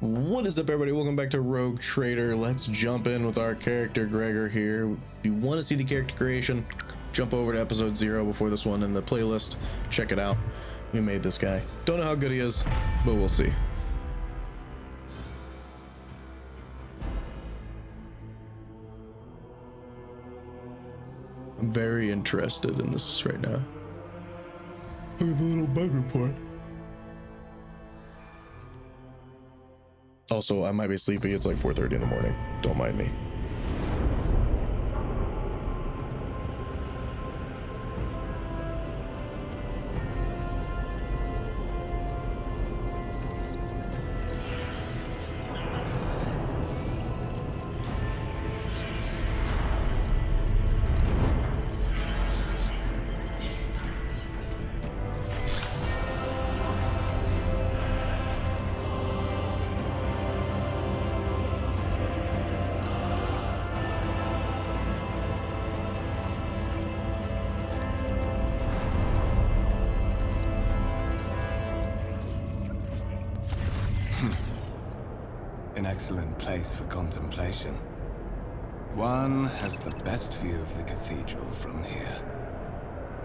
What is up, everybody? Welcome back to Rogue Trader. Let's jump in with our character Gregor here. If you want to see the character creation, jump over to episode 0 before this one in the playlist. Check it out. We made this guy. Don't know how good he is, but we'll see. I'm very interested in this right now. Look at the little bugger part. Also, I might be sleepy. It's like 4:30 in the morning. Don't mind me. An excellent place for contemplation. One has the best view of the cathedral from here.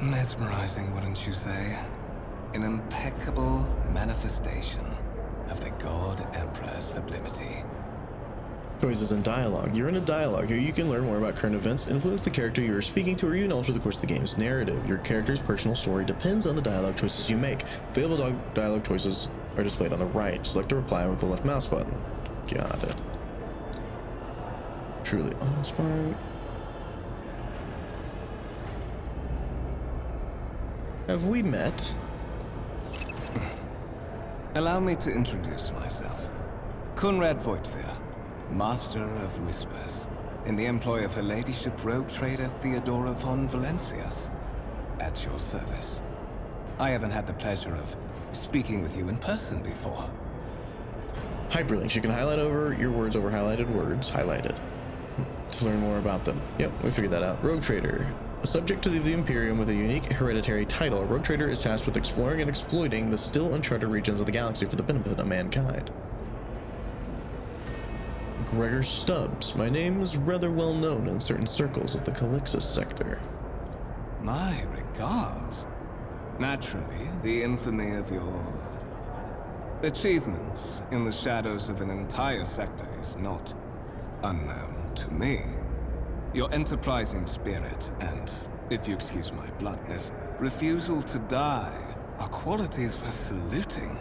Mesmerizing, wouldn't you say? An impeccable manifestation of the God Emperor's sublimity. Choices in dialogue. You're in a dialogue. Here you can learn more about current events, influence the character you are speaking to, or even alter the course of the game's narrative. Your character's personal story depends on the dialogue choices you make. Available dialogue choices are displayed on the right. Select a reply with the left mouse button. Got it. Truly uninspiring. Have we met? Allow me to introduce myself. Conrad Voigtfear, Master of Whispers, in the employ of Her Ladyship Rogue Trader Theodora von Valencias, at your service. I haven't had the pleasure of speaking with you in person before. Hyperlinks. You can highlight over your words over highlighted words, highlighted, to learn more about them. Yep, we figured that out. Rogue Trader. A subject to the Imperium with a unique hereditary title, a Rogue Trader is tasked with exploring and exploiting the still uncharted regions of the galaxy for the benefit of mankind. Gregor Stubbs. My name is rather well known in certain circles of the Calixus sector. My regards. Naturally, the infamy of your achievements in the shadows of an entire sector is not unknown to me. Your enterprising spirit and, if you excuse my bluntness, refusal to die are qualities worth saluting.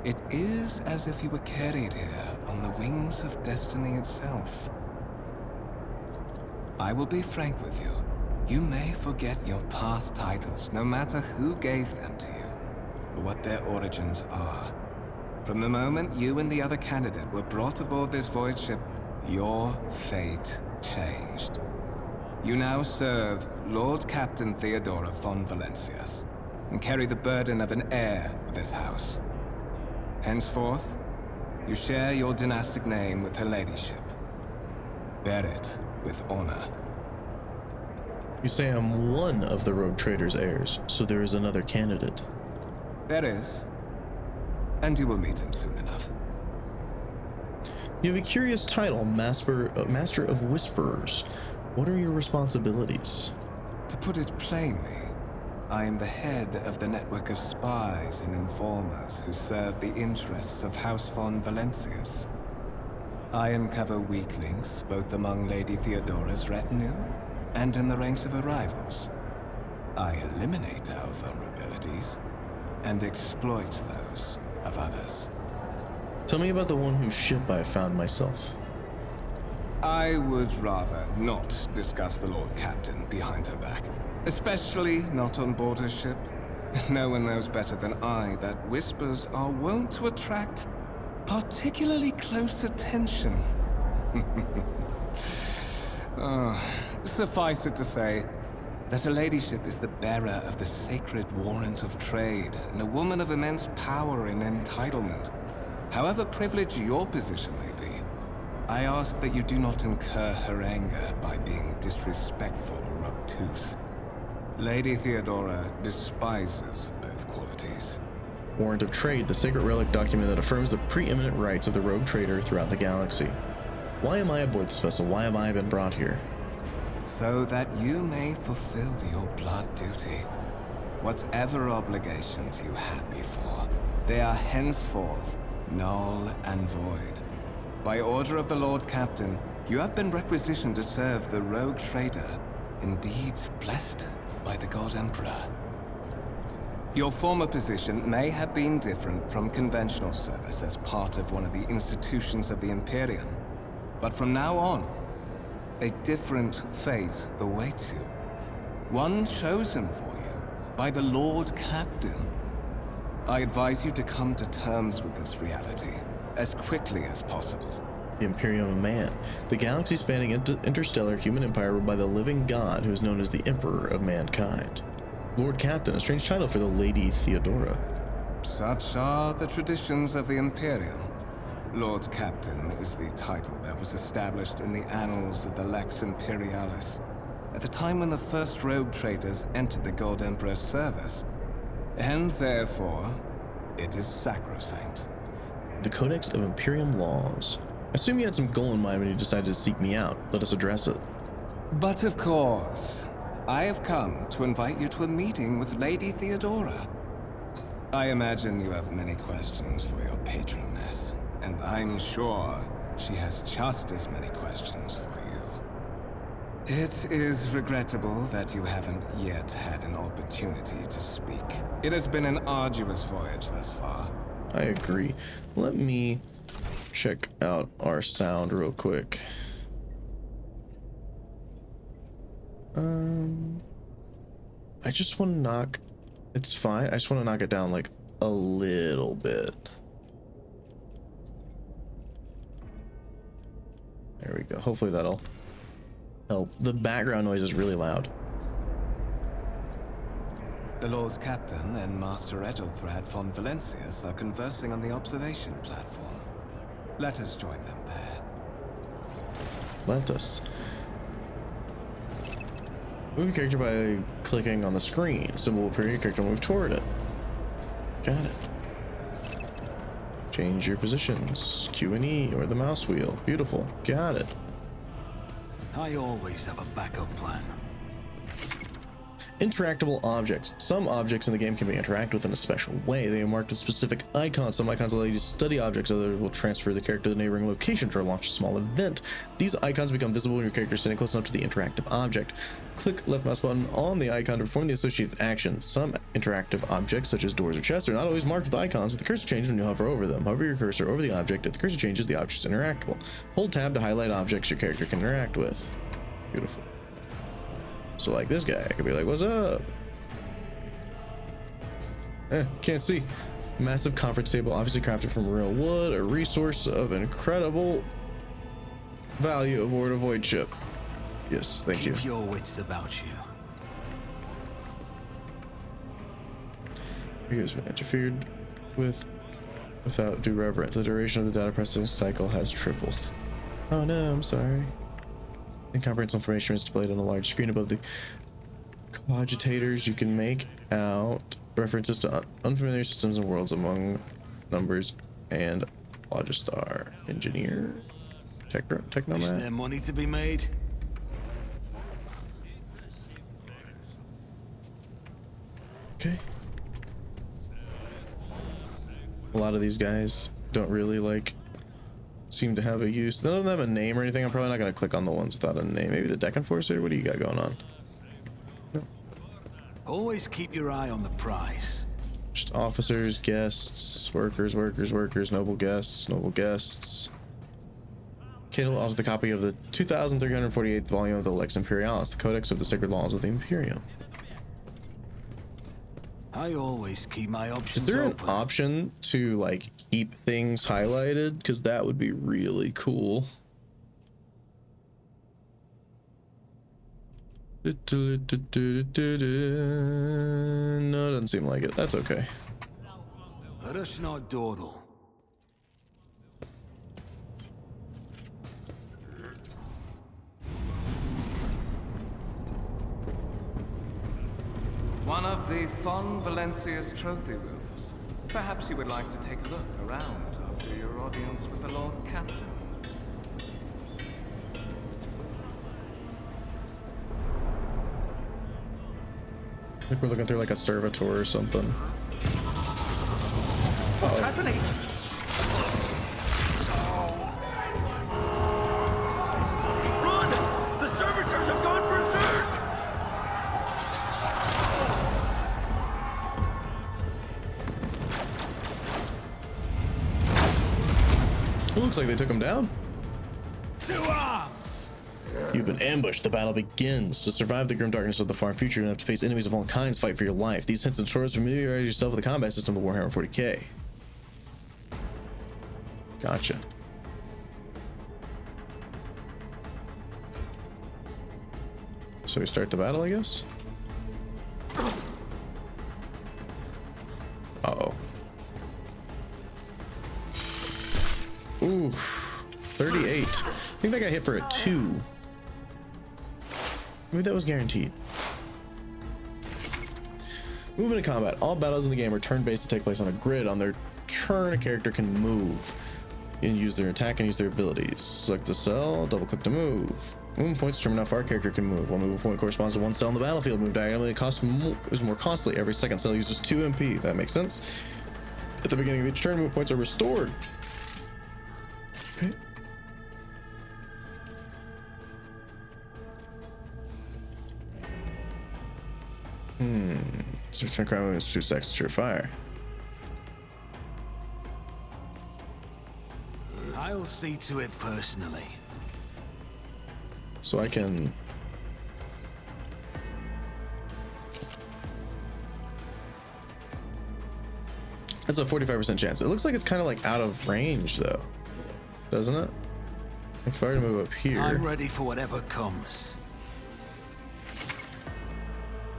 It is as if you were carried here on the wings of destiny itself. I will be frank with you. You may forget your past titles, no matter who gave them to you, or what their origins are. From the moment you and the other candidate were brought aboard this void ship, your fate changed. You now serve Lord Captain Theodora von Valencias, and carry the burden of an heir of this house. Henceforth, you share your dynastic name with Her Ladyship. Bear it with honor. You say I'm one of the Rogue Trader's heirs, so there is another candidate. There is. And you will meet him soon enough. You have a curious title, Master of Whisperers. What are your responsibilities? To put it plainly, I am the head of the network of spies and informers who serve the interests of House von Valencias. I uncover weak links both among Lady Theodora's retinue and in the ranks of her rivals. I eliminate our vulnerabilities and exploit those of others. Tell me about the one whose ship I found myself. I would rather not discuss the Lord Captain behind her back, especially not on board her ship. No one knows better than I that whispers are wont to attract particularly close attention. Suffice it to say that Her Ladyship is the bearer of the sacred warrant of trade and a woman of immense power and entitlement. However privileged your position may be, I ask that you do not incur her anger by being disrespectful or obtuse. Lady Theodora despises both qualities. Warrant of Trade, the sacred relic document that affirms the preeminent rights of the rogue trader throughout the galaxy. Why am I aboard this vessel? Why have I been brought here? So that you may fulfill your blood duty. Whatever obligations you had before, they are henceforth null and void. By order of the Lord Captain, you have been requisitioned to serve the rogue trader, indeed blessed by the God Emperor. Your former position may have been different from conventional service as part of one of the institutions of the Imperium, but from now on, a different fate awaits you. One chosen for you by the Lord Captain. I advise you to come to terms with this reality as quickly as possible. The Imperium of Man, the galaxy-spanning interstellar human empire ruled by the living god who is known as the Emperor of Mankind. Lord Captain, a strange title for the Lady Theodora. Such are the traditions of the Imperium. Lord Captain is the title that was established in the annals of the Lex Imperialis at the time when the first rogue traders entered the God Emperor's service, and therefore, it is sacrosanct. The Codex of Imperium Laws. I assume you had some goal in mind when you decided to seek me out. Let us address it. But of course, I have come to invite you to a meeting with Lady Theodora. I imagine you have many questions for your patroness, and I'm sure she has just as many questions for you. It is regrettable that you haven't yet had an opportunity to speak. It has been an arduous voyage thus far. I agree. Let me check out our sound real quick. I just want to knock, it's fine. I just want to knock it down like a little bit. There we go. Hopefully that'll help. The background noise is really loud. The Lord Captain and Master Edelthrad von Valencius are conversing on the observation platform. Let us join them there. Let us. Move your character by clicking on the screen. Symbol will appear, your character will move toward it. Got it. Change your positions. Q and E or the mouse wheel. Beautiful. Got it. I always have a backup plan. Interactable objects. Some objects in the game can be interacted with in a special way. They are marked with specific icons. Some icons allow you to study objects, others will transfer the character to the neighboring location or launch a small event. These icons become visible when your character is sitting close enough to the interactive object. Click left mouse button on the icon to perform the associated action. Some interactive objects, such as doors or chests, are not always marked with icons, but the cursor changes when you hover over them. Hover your cursor over the object. If the cursor changes, the object is interactable. Hold tab to highlight objects your character can interact with. Beautiful. So like this guy, I could be like, what's up? Can't see. Massive conference table, obviously crafted from real wood, a resource of incredible value aboard a void ship. Yes, thank you. Keep your wits about you. He has been interfered with without due reverence. The duration of the data processing cycle has tripled. Oh no, I'm sorry. Incomprehensible information is displayed on the large screen above the cogitators. You can make out references to unfamiliar systems and worlds among numbers and Logistar. Engineer? Is Technomat? there money to be made? Okay. A lot of these guys don't really like seem to have a use. None of them have a name or anything. I'm probably not going to click on the ones without a name. Maybe the deck enforcer. What do you got going on? No. Always keep your eye on the prize. Just officers, guests, workers, noble guests. Kindle also the copy of the 2348th volume of the Lex Imperialis, the Codex of the Sacred Laws of the Imperium. I always keep my options Is there open. an option to like keep things highlighted? Because that would be really cool. No, it doesn't seem like it. That's okay. Let us not dawdle. One of the Von Valencius trophy rooms. Perhaps you would like to take a look around after your audience with the Lord Captain. I think we're looking through like a servitor or something. What's happening? Run! The servitors have gone berserk! It looks like they took him down. To arms! You've been ambushed. The battle begins. To survive the grim darkness of the far future, you have to face enemies of all kinds. Fight for your life. These hints and tutorials familiarize yourself with the combat system of Warhammer 40K. Gotcha. So we start the battle, I guess? Uh-oh. Ooh, 38. I think that got hit for a 2. Maybe that was guaranteed. Moving to combat. All battles in the game are turn-based to take place on a grid. On their turn, a character can move and use their attack and use their abilities. Select the cell, double-click to move. Movement points determine how far a character can move. One movement point corresponds to one cell on the battlefield. Move diagonally is more costly. Every second cell uses 2 MP. That makes sense. At the beginning of each turn, movement points are restored. Okay. So turn crime moves 2 seconds to fire. I'll see to it personally. So I can... That's a 45% chance. It looks like it's kind of like out of range though, doesn't it? If I were to move up here... I'm ready for whatever comes.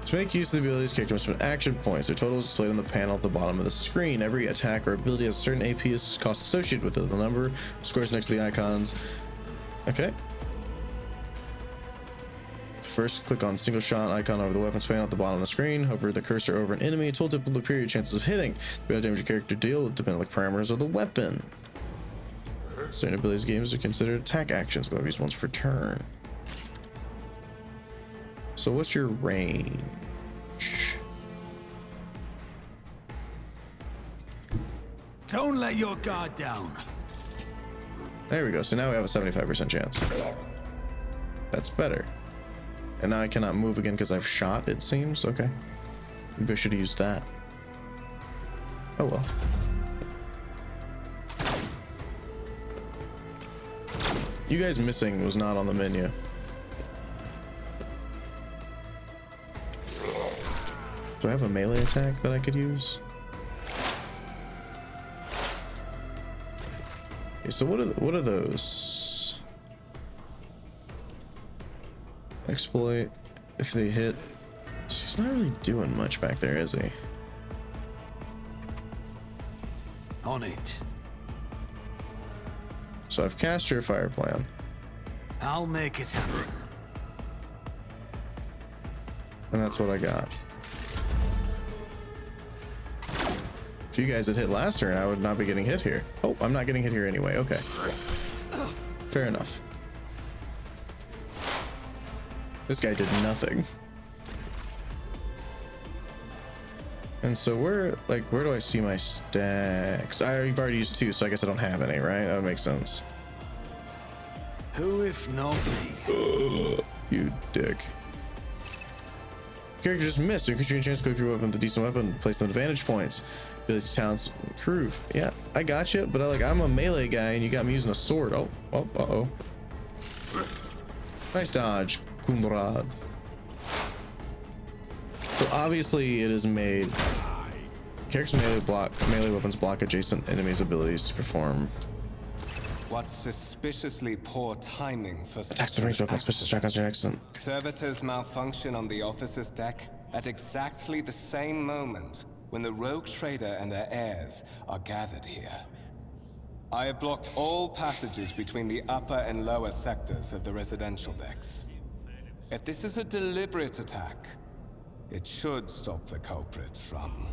To make use of the abilities, character must spend action points. Their total is displayed on the panel at the bottom of the screen. Every attack or ability has a certain AP cost associated with it. The number of scores next to the icons. Okay. First, click on single shot icon over the weapons panel at the bottom of the screen. Hover the cursor over an enemy. Tooltip will appear your chances of hitting. The amount of damage your character deal will depend on the parameters of the weapon. Certain abilities games are considered attack actions. Go use once per turn. So what's your range? Don't let your guard down. There we go. So now we have a 75% chance. That's better. And now I cannot move again because I've shot, it seems. Okay. Maybe I should have used that. Oh well. You guys missing was not on the menu. Do I have a melee attack that I could use? Okay, so what are those? Exploit. If they hit, he's not really doing much back there, is he? On it. So I've cast your fire plan. I'll make it happen. And that's what I got. If you guys had hit last turn, I would not be getting hit here. Oh, I'm not getting hit here anyway. Okay. Fair enough. This guy did nothing. And so where do I see my stacks? I've already used 2, so I guess I don't have any, right? That would make sense. Who if not me? You dick. Character just missed. You increase your chance to equip your weapon with a decent weapon, place them at advantage points. Ability talents improve. Yeah, I got you, but I'm a melee guy and you got me using a sword. Oh, uh-oh. Nice dodge, Kumrad. So obviously it is made. Characters melee weapons block adjacent enemies' abilities to perform. What suspiciously poor timing for Attacks the ranged weapons, suspicious shotguns are excellent. Servitors malfunction on the officer's deck at exactly the same moment when the rogue trader and her heirs are gathered here. I have blocked all passages between the upper and lower sectors of the residential decks. If this is a deliberate attack, it should stop the culprits from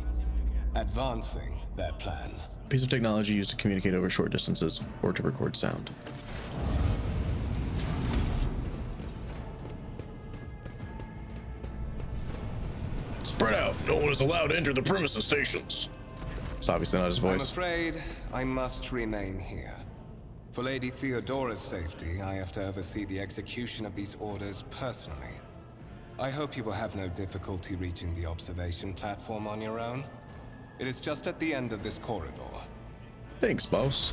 advancing their plan. Piece of technology used to communicate over short distances or to record sound. Spread out. No one is allowed to enter the premises stations. It's obviously not his I'm voice. afraid I must remain here. For Lady Theodora's safety, I have to oversee the execution of these orders personally. I hope you will have no difficulty reaching the observation platform on your own. It is just at the end of this corridor. Thanks, boss.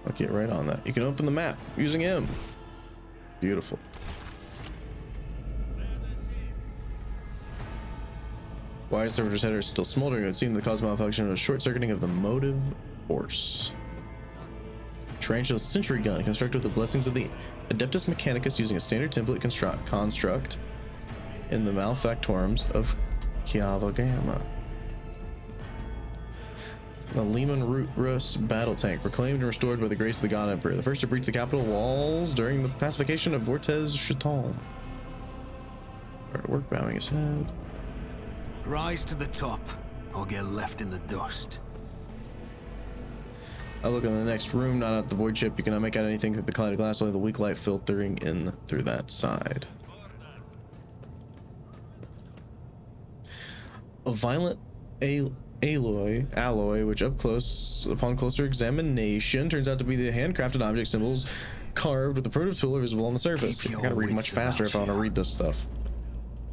I'll get right on that. You can open the map using M. Beautiful. Why is servitor's header still smoldering? It seemed the cause malfunction was short-circuiting of the motive force. Tarantula's sentry gun constructed with the blessings of the Adeptus Mechanicus using a standard template construct in the Malfactorums of Kiava Gamma. The Lehman Rus battle tank, reclaimed and restored by the grace of the God Emperor, the first to breach the capital walls during the pacification of Vortez Chaton. Started work, bowing his head. Rise to the top, or get left in the dust. I look in the next room, not at the void ship. You cannot make out anything through the cloud of glass, only the weak light filtering in through that side. A violent alloy, which upon closer examination turns out to be the handcrafted object symbols carved with the primitive tool visible on the surface. I gotta read much faster if I want to read this stuff.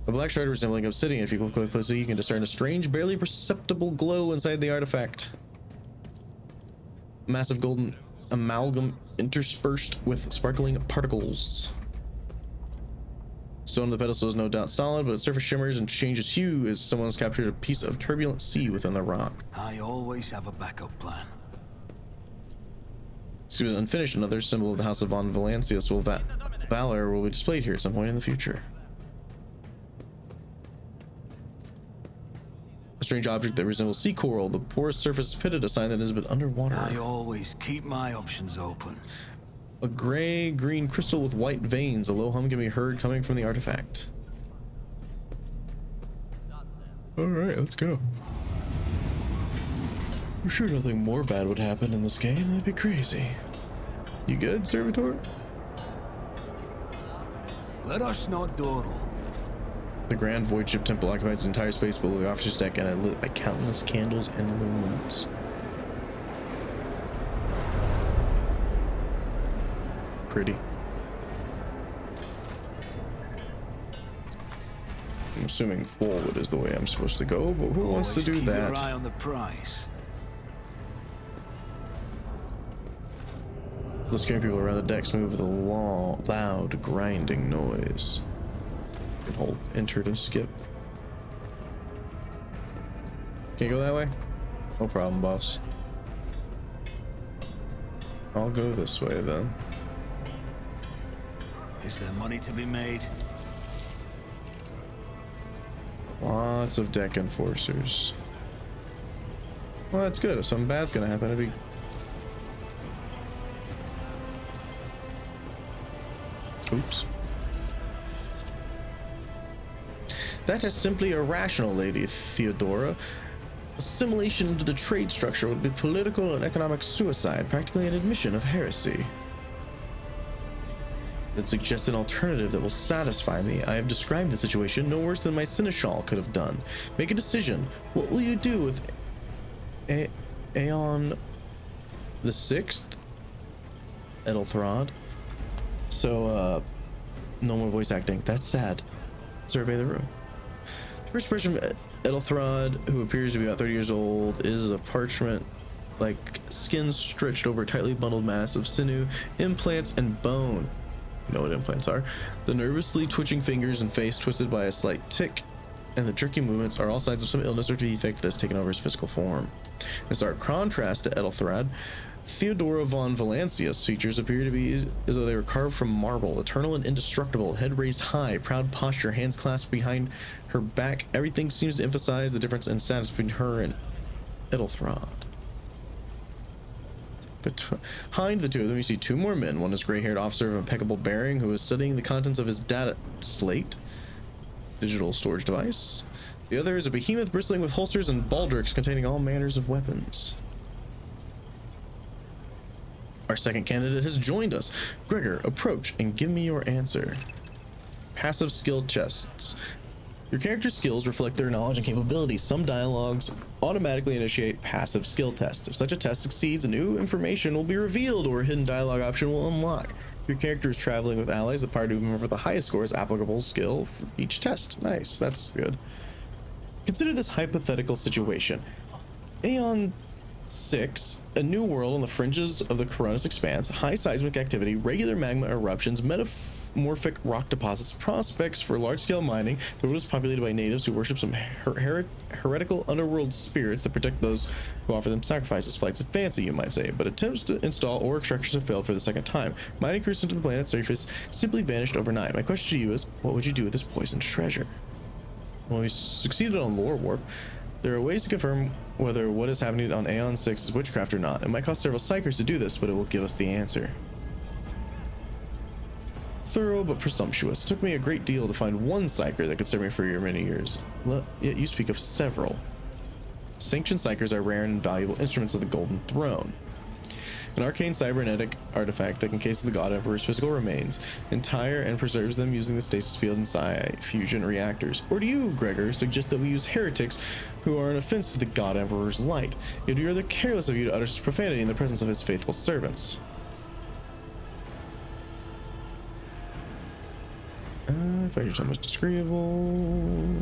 A black shard resembling obsidian. If you look closely, you can discern a strange, barely perceptible glow inside the artifact. Massive golden amalgam interspersed with sparkling particles. Stone on the pedestal is no doubt solid, but its surface shimmers and changes hue as someone's captured a piece of turbulent sea within the rock. I always have a backup plan. Excuse me, unfinished. Another symbol of the House of Von Valancius Valor will be displayed here at some point in the future. A strange object that resembles sea coral. The porous surface is pitted, a sign that it has been underwater. I always keep my options open. A gray-green crystal with white veins. A low hum can be heard coming from the artifact. Alright, let's go. I'm sure nothing more bad would happen in this game. That'd be crazy. You good, Servitor? Let us not dawdle. The Grand Void Ship Temple occupies the entire space below the officer's deck and lit by countless candles and lumens. Pretty. I'm assuming forward is the way I'm supposed to go, but who wants to do keep that? Your eye on the prize. The scaring people around the decks move with a loud grinding noise. You can hold enter to skip. Can't go that way? No problem, boss. I'll go this way then. Is there money to be made? Lots of deck enforcers. Well, that's good. If something bad's gonna happen, it'd be... Oops. That is simply irrational, Lady Theodora. Assimilation into the trade structure would be political and economic suicide, practically an admission of heresy. That suggests an alternative that will satisfy me. I have described the situation no worse than my seneschal could have done. Make a decision. What will you do with Aeon the Sixth? Edelthrod. So, no more voice acting. That's sad. Survey the room. The first person, Edelthrod, who appears to be about 30 years old, is a parchment like skin stretched over a tightly bundled mass of sinew, implants, and bone. You know what implants are. The nervously twitching fingers and face twisted by a slight tic, and the jerky movements are all signs of some illness or defect that's taken over his physical form. In stark contrast to Edelthrod, Theodora von Valancius' features appear to be as though they were carved from marble, eternal and indestructible, head raised high, proud posture, hands clasped behind her back. Everything seems to emphasize the difference in status between her and Edelthrod. Behind the two of them, you see two more men. One is a gray-haired officer of impeccable bearing who is studying the contents of his data slate. digital storage device. The other is a behemoth bristling with holsters and baldricks containing all manners of weapons. Our second candidate has joined us. Gregor, approach and give me your answer. Passive skill chests. Your character's skills reflect their knowledge and capabilities. Some dialogues automatically initiate passive skill tests. If such a test succeeds, new information will be revealed or a hidden dialogue option will unlock. If your character is traveling with allies, the party member with the highest score is applicable skill for each test. Nice, that's good. Consider this hypothetical situation. Aeon 6, a new world on the fringes of the Koronus Expanse, high seismic activity, regular magma eruptions, metamorphic rock deposits, prospects for large-scale mining. The world is populated by natives who worship some heretical underworld spirits that protect those who offer them sacrifices. Flights of fancy, you might say, but attempts to install auric structures have failed for the second time. Mining crews into the planet's surface simply vanished overnight. My question to you is, what would you do with this poisoned treasure? Well, we succeeded on lore warp. There are ways to confirm whether what is happening on Aeon 6 is witchcraft or not. It might cost several psychers to do this, but it will give us the answer. Thorough but presumptuous. It took me a great deal to find one psyker that could serve me for many years. Yet you speak of several. Sanctioned psychers are rare and valuable instruments of the Golden Throne. An arcane cybernetic artifact that encases the God Emperor's physical remains, entire and preserves them using the stasis field and psi fusion reactors. Or do you, Gregor, suggest that we use heretics who are an offense to the God Emperor's light? It would be rather careless of you to utter such profanity in the presence of his faithful servants. If I your time was disagreeable.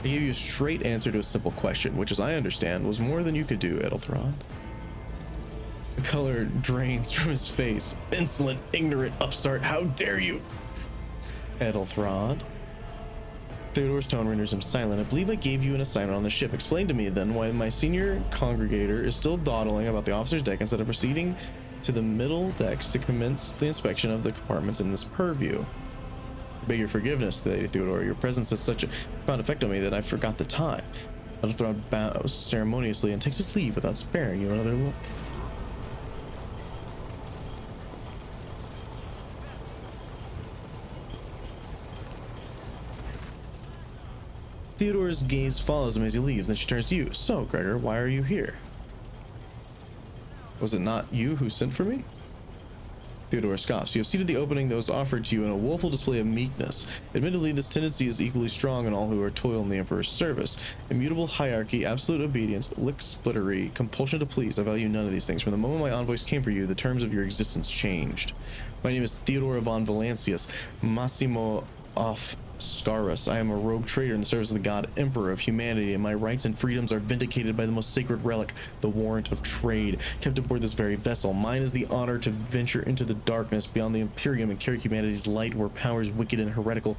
I gave you a straight answer to a simple question, which, as I understand, was more than you could do, Edelthrod. The color drains from his face. Insolent, ignorant upstart, how dare you? Edelthrod. Theodore's tone renders him silent. I believe I gave you an assignment on the ship. Explain to me, then, why my senior congregator is still dawdling about the officer's deck instead of proceeding to the middle decks to commence the inspection of the compartments in this purview. I beg your forgiveness, Lady Theodore. Your presence has such a profound effect on me that I forgot the time. Edelthrod bows ceremoniously and takes his leave without sparing you another look. Theodore's gaze follows him as he leaves, then she turns to you. So, Gregor, why are you here? Was it not you who sent for me? Theodore scoffs. You have seated the opening that was offered to you in a woeful display of meekness. Admittedly, this tendency is equally strong in all who are toil in the Emperor's service. Immutable hierarchy, absolute obedience, lick-splittery, compulsion to please. I value none of these things. From the moment my envoys came for you, the terms of your existence changed. My name is Theodore von Valancius, Massimo of Scarus. I am a rogue trader in the service of the God Emperor of humanity, and my rights and freedoms are vindicated by the most sacred relic, the warrant of trade, kept aboard this very vessel. Mine is the honor to venture into the darkness beyond the Imperium and carry humanity's light where powers wicked and heretical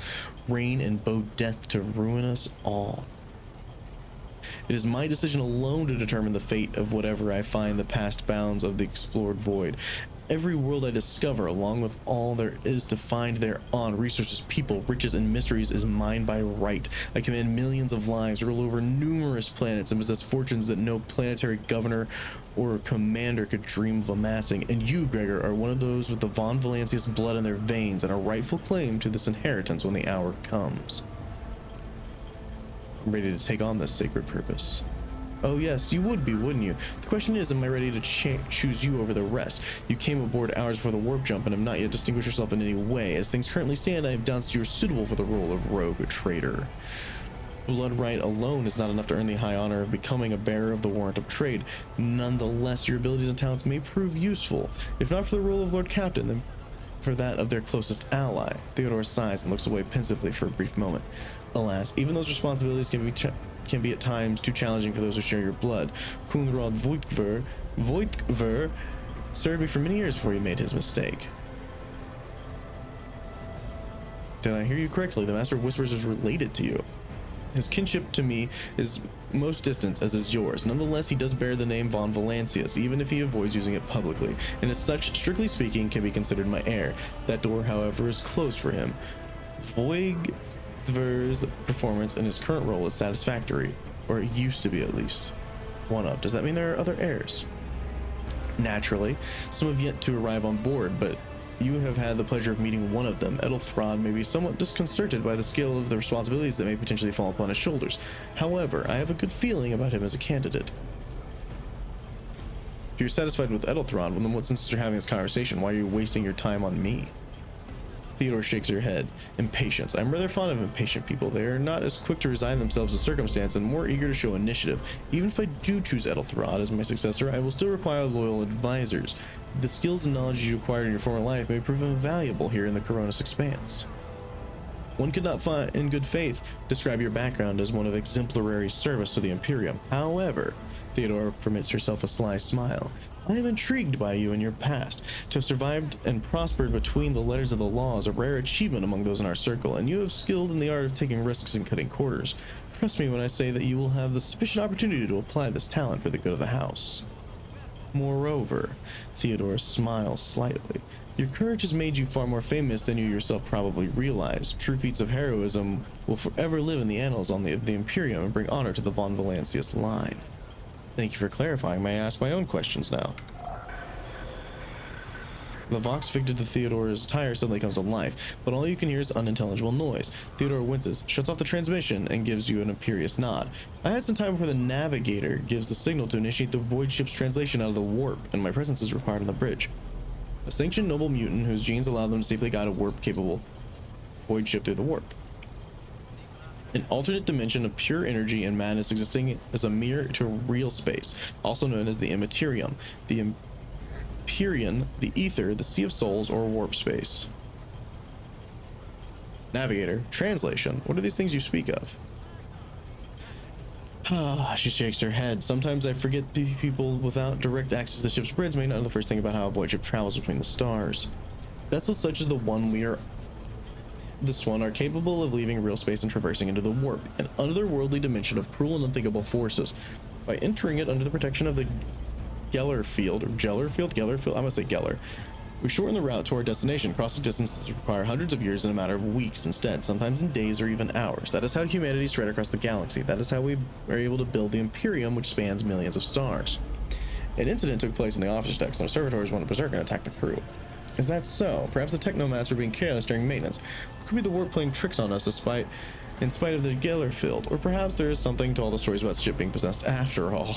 reign and bow death to ruin us all. It is my decision alone to determine the fate of whatever I find the past bounds of the explored void. Every world I discover, along with all there is to find thereon, resources, people, riches, and mysteries, is mine by right. I command millions of lives, rule over numerous planets, and possess fortunes that no planetary governor or commander could dream of amassing. And you, Gregor, are one of those with the von Valancius blood in their veins and a rightful claim to this inheritance when the hour comes. I'm ready to take on this sacred purpose. Oh yes, you would be, wouldn't you? The question is, am I ready to choose you over the rest? You came aboard hours before the warp jump and have not yet distinguished yourself in any way. As things currently stand, I have doubts you are suitable for the role of rogue trader. Blood right alone is not enough to earn the high honor of becoming a bearer of the warrant of trade. Nonetheless, your abilities and talents may prove useful, if not for the role of Lord Captain, then for that of their closest ally. Theodore sighs and looks away pensively for a brief moment. Alas, even those responsibilities can be at times too challenging for those who share your blood. Kunrad Voigtver served me for many years before he made his mistake. Did I hear you correctly? The Master of Whispers is related to you. His kinship to me is most distant, as is yours. Nonetheless, he does bear the name von Valancius, even if he avoids using it publicly, and as such, strictly speaking, can be considered my heir. That door, however, is closed for him. Voigtver's performance in his current role is satisfactory, or it used to be at least. One of. Does that mean there are other heirs? Naturally, some have yet to arrive on board, but you have had the pleasure of meeting one of them. Edelthrod may be somewhat disconcerted by the scale of the responsibilities that may potentially fall upon his shoulders. However, I have a good feeling about him as a candidate. If you're satisfied with Edelthrod, well, then what sense is there having this conversation? Why are you wasting your time on me? Theodore shakes her head. Impatience. I'm rather fond of impatient people. They are not as quick to resign themselves to circumstance and more eager to show initiative. Even if I do choose Edelthrod as my successor, I will still require loyal advisors. The skills and knowledge you acquired in your former life may prove invaluable here in the Koronus Expanse. One could not, in good faith, describe your background as one of exemplary service to the Imperium. However, Theodora permits herself a sly smile. I am intrigued by you and your past. To have survived and prospered between the letters of the law is a rare achievement among those in our circle, and you have skilled in the art of taking risks and cutting corners. Trust me when I say that you will have the sufficient opportunity to apply this talent for the good of the house. Moreover, Theodora smiles slightly. Your courage has made you far more famous than you yourself probably realize. True feats of heroism will forever live in the annals of the Imperium and bring honor to the von Valancius line. Thank you for clarifying. May I ask my own questions now? The vox fitted to Theodora's tire suddenly comes to life, but all you can hear is unintelligible noise. Theodora winces, shuts off the transmission, and gives you an imperious nod. I had some time before the navigator gives the signal to initiate the void ship's translation out of the warp, and my presence is required on the bridge. A sanctioned noble mutant whose genes allow them to safely guide a warp-capable void ship through the warp. An alternate dimension of pure energy and madness existing as a mirror to real space, also known as the Imperium, the Imperium, the Ether, the Sea of Souls, or warp space. Navigator, translation. What are these things you speak of? She shakes her head. Sometimes I forget people without direct access to the ship's grids may not know the first thing about how a void ship travels between the stars. Vessels such as this one are capable of leaving real space and traversing into the warp, an otherworldly dimension of cruel and unthinkable forces. By entering it under the protection of the Geller field, I'm gonna say Geller, we shorten the route to our destination, crossing distances that require hundreds of years in a matter of weeks instead, sometimes in days or even hours. That is how humanity spread across the galaxy. That is how we are able to build the Imperium, which spans millions of stars. An incident took place in the office deck. Some servitors went berserk and attacked the crew. Is that so? Perhaps the technomats were being careless during maintenance. Or could be the warp playing tricks on us in spite of the Geller field. Or perhaps there is something to all the stories about the ship being possessed after all.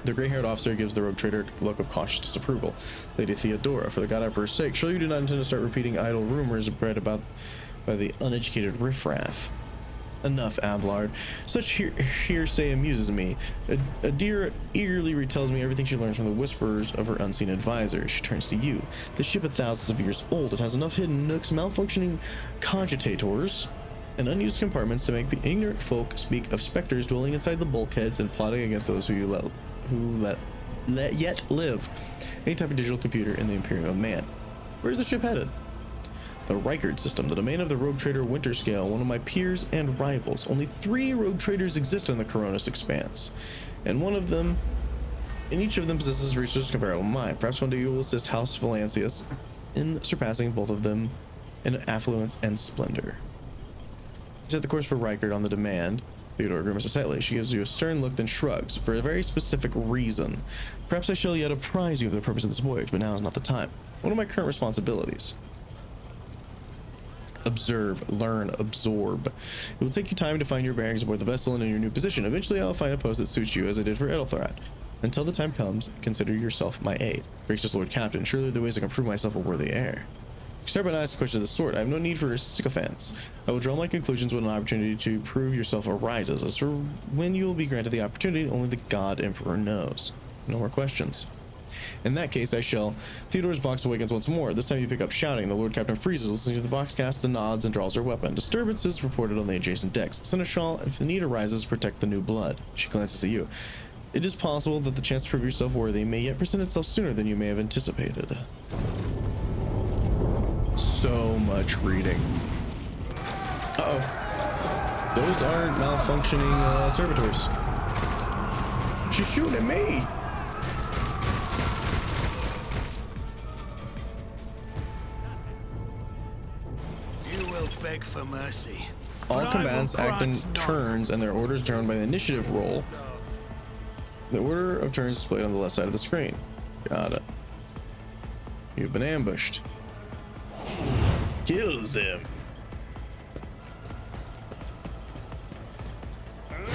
The gray-haired officer gives the rogue trader a look of cautious disapproval. Lady Theodora, for the God Emperor's sake, surely you do not intend to start repeating idle rumors bred about by the uneducated riffraff. Enough, Abelard. Such hearsay amuses me. Adira eagerly retells me everything she learns from the whisperers of her unseen advisor. She turns to you. The ship is thousands of years old. It has enough hidden nooks, malfunctioning cogitators, and unused compartments to make the ignorant folk speak of specters dwelling inside the bulkheads and plotting against those who yet live. Any type of digital computer in the Imperium of Man. Where is the ship headed? The Reichard system, the domain of the rogue trader Winterscale, one of my peers and rivals. Only 3 rogue traders exist in the Koronus Expanse, and each of them possesses resources comparable to mine. Perhaps one day you will assist House Valancius in surpassing both of them in affluence and splendor. You set the course for Reichard on the demand. Theodora grimaces slightly. She gives you a stern look, then shrugs, for a very specific reason. Perhaps I shall yet apprise you of the purpose of this voyage, but now is not the time. What are my current responsibilities? Observe, learn, absorb. It will take you time to find your bearings aboard the vessel and in your new position. Eventually I'll find a post that suits you, as I did for Edelthrod. Until the time comes, consider yourself my aide. Gracious Lord Captain, surely there are ways I can prove myself a worthy heir. Start by not asking a question of the sort. I have no need for sycophants. I will draw my conclusions when an opportunity to prove yourself arises. As for when you will be granted the opportunity, only the God Emperor knows. No more questions. In that case, I shall. Theodora's vox awakens once more. This time you pick up shouting. The Lord Captain freezes, listening to the vox cast, the nods, and draws her weapon. Disturbances reported on the adjacent decks. Seneschal, if the need arises, protect the new blood. She glances at you. It is possible that the chance to prove yourself worthy may yet present itself sooner than you may have anticipated. So much reading. Uh-oh. Those aren't malfunctioning servitors. She's shooting at me. Beg for mercy. All combatants act in turns, and their orders determined by the initiative roll. The order of turns is displayed on the left side of the screen. Got it. You've been ambushed. Kills them.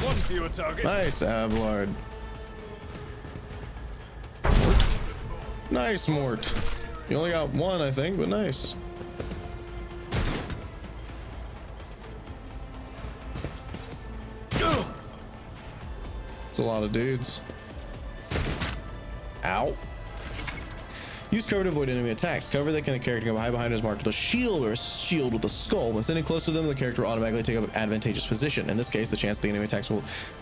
One fewer target. Nice, Abelard. Nice, Mort. You only got one, I think, but nice. It's a lot of dudes. Ow. Use cover to avoid enemy attacks. Cover that can character come hide behind is marked with a shield or a shield with a skull. When standing close to them, the character will automatically take up an advantageous position. In this case, the chance the enemy attacks will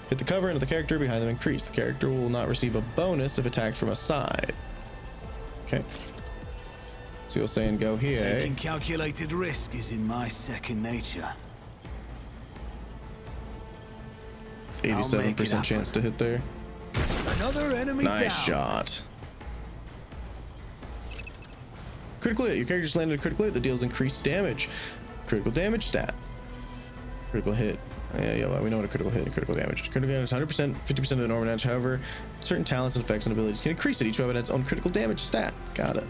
hit the cover and the character behind them increase. The character will not receive a bonus if attacked from a side. Okay. So you're saying go here. Taking calculated risk is in my second nature. 87% chance to hit there. Another enemy down. Nice shot. Critical hit. Your character just landed a critical hit that deals increased damage. Critical damage stat. Critical hit. Yeah, we know what a critical hit and critical damage is. Critical damage is 100%, 50% of the normal damage. However, certain talents and effects and abilities can increase it. Each weapon has its own critical damage stat. Got it.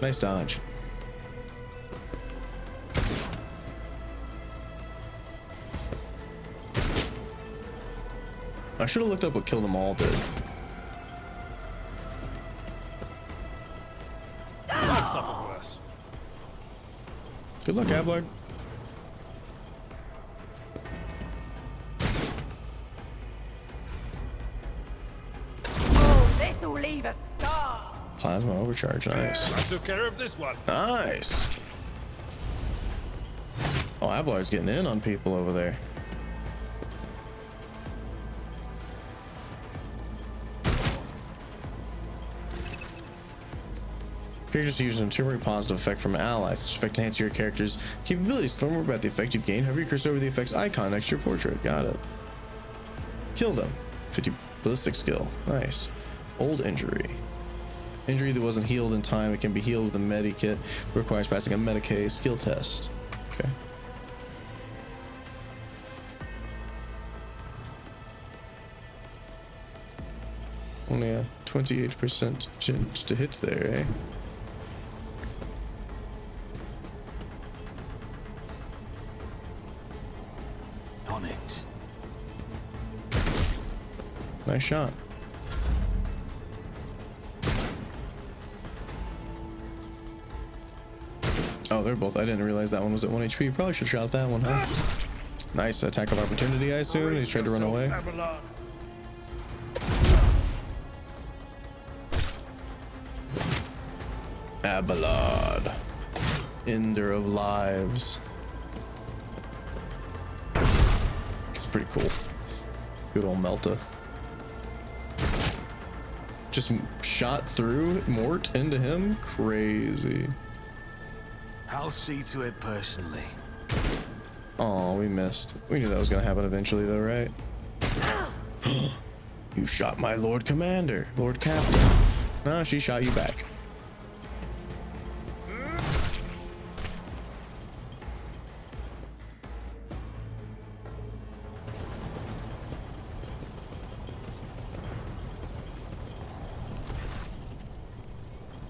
Nice dodge. I should have looked up what Kill Them All did. Good luck, Abelard. Oh, this'll leave a scar. Plasma overcharge, nice. I took care of this one. Nice. Oh, Abelard's getting in on people over there. Characters use an temporary positive effect from allies. This effect enhances your character's capabilities. Learn more about the effect you've gained. Hover your cursor over the effect's icon next to your portrait. Got it. Kill them. 50 ballistic skill. Nice. Old injury. Injury that wasn't healed in time. It can be healed with a medikit. Requires passing a Medicaid skill test. Okay. Only a 28% chance to hit there, eh? On it. Nice shot. Oh, they're both. I didn't realize that one was at 1 HP. Probably should have shot that one, huh? Nice attack of opportunity, I assume. He's tried to run away. Abelard. Ender of lives. It's pretty cool. Good old Melta. Just shot through Mort into him. Crazy. I'll see to it personally. Oh, we missed. We knew that was gonna happen eventually, though, right? You shot my Lord Commander, Lord Captain. No, she shot you back.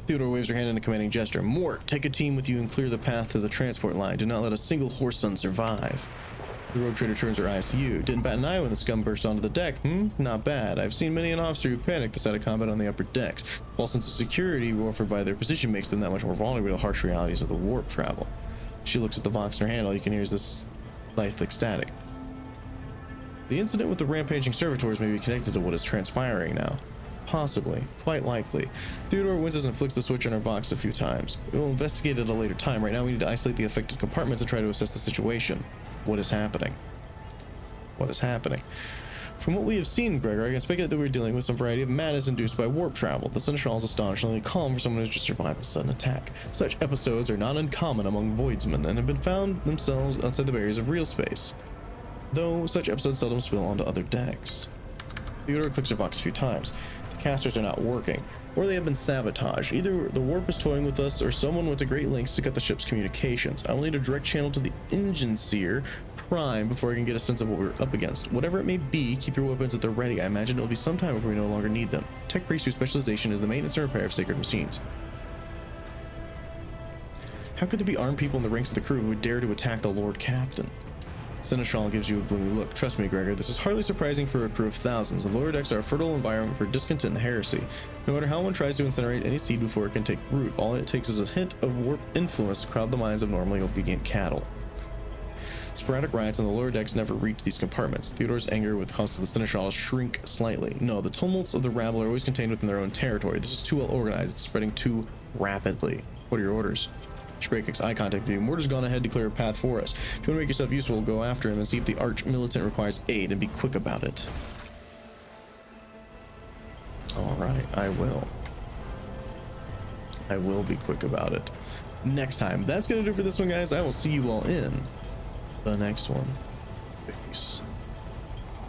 Theodore waves her hand in a commanding gesture. Mort, take a team with you and clear the path to the transport line. Do not let a single horse son survive. The rogue trader turns her eyes to you. Didn't bat an eye when the scum burst onto the deck. Not bad. I've seen many an officer who panicked the sight of combat on the upper decks. False sense of security offered by their position makes them that much more vulnerable to the harsh realities of the warp travel. She looks at the Vox in her hand. All you can hear is this lifelike static. The incident with the rampaging servitors may be connected to what is transpiring now. Possibly. Quite likely. Theodore winces and flicks the switch on her Vox a few times. We will investigate it at a later time. Right now we need to isolate the affected compartments and try to assess the situation. What is happening? What is happening? From what we have seen, Gregor, I can speculate that we're dealing with some variety of madness induced by warp travel. The Seneschal is astonishingly calm for someone who's just survived a sudden attack. Such episodes are not uncommon among voidsmen and have been found themselves outside the barriers of real space, though such episodes seldom spill onto other decks. Theodore clicks her Vox a few times. The casters are not working, or they have been sabotaged. Either the warp is toying with us, or someone went to great lengths to cut the ship's communications. I will need a direct channel to the engine seer prime before I can get a sense of what we're up against. Whatever it may be, keep your weapons at the ready. I imagine it will be some time before we no longer need them. Tech priest whose specialization is the maintenance and repair of sacred machines. How could there be armed people in the ranks of the crew who would dare to attack the Lord Captain? Seneschal gives you a gloomy look. Trust me, Gregor, this is hardly surprising for a crew of thousands. The lower decks are a fertile environment for discontent and heresy. No matter how one tries to incinerate any seed before it can take root, all it takes is a hint of warp influence to crowd the minds of normally obedient cattle. Sporadic riots on the lower decks never reach these compartments. Theodore's anger would cause the Seneschal shrink slightly. No, the tumults of the rabble are always contained within their own territory. This is too well organized. It's spreading too rapidly. What are your orders? Shrek makes eye contact with you. Mortar's gone ahead to clear a path for us. If you want to make yourself useful, go after him and see if the arch militant requires aid, and be quick about it. Alright, I will. I will be quick about it. Next time. That's going to do it for this one, guys. I will see you all in the next one. Peace.